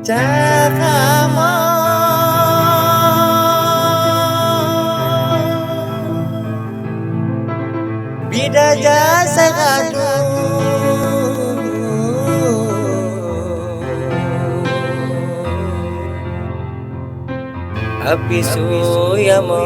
Cakamo Bida jasa aduh Api suyamo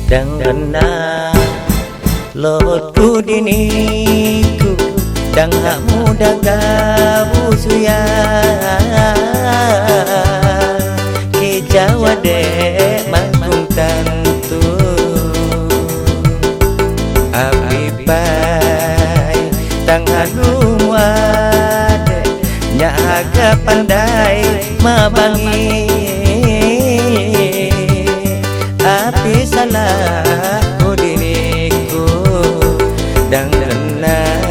Dangana lotku diniku dang hak muda gabu suya ke Jawa dek mangkung tantu api bai tang hanu wade nyaga pandai mabangi api salah ku diriku dang kena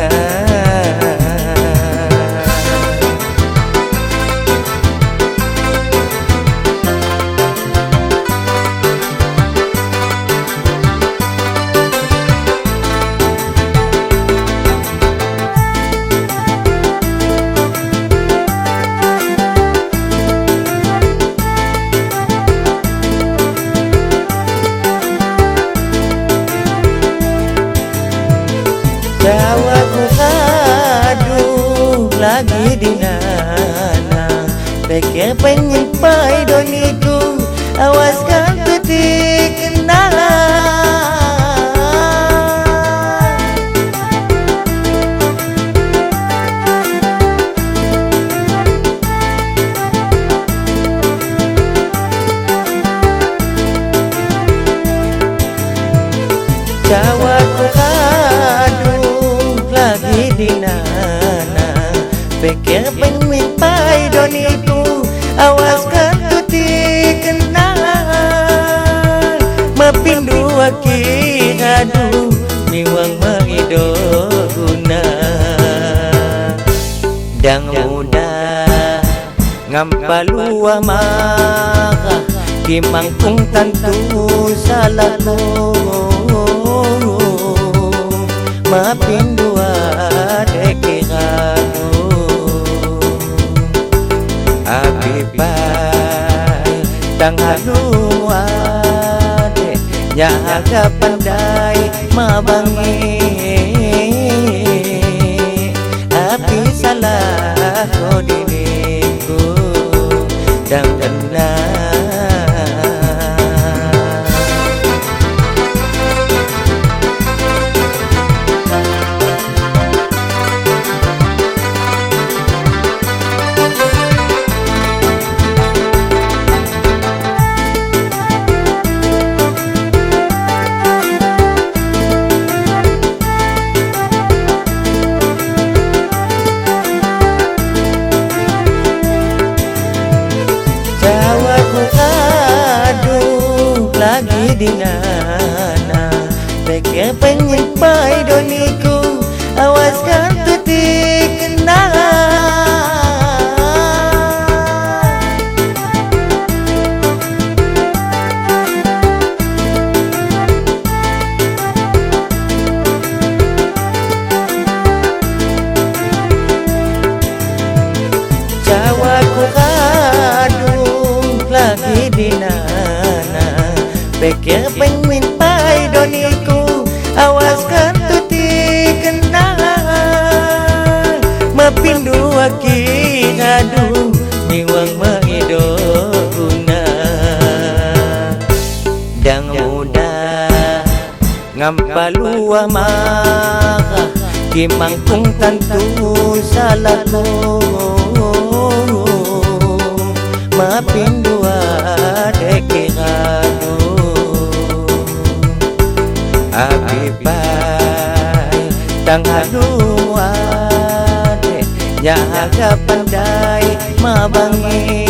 Jawa ku aduh lagi di nana Peke pengen pai doniku awaskan ketik kenalan Jawa ku di nana Peke pengen pai doniku awaskan tuti kenal mapindu aki aduh miwang maido guna dang muda ngampaluah maka di mangkung tantu salahku mapindu Tang hanu ade nyaga pandai mabangi api salah ko diriku dang kena lagi di nana Peke pengen pai doniku awaskan tuti kenal Jawa ku aduh lagi di nana Peke pengen pai doniku awaskan tuti kenal mapindu aki aduh miwang maido guna dang muda ngampaluah maka di mangkung tantu salahku mapindu adeke api bai tang hanu ade nyaga pandai mabangi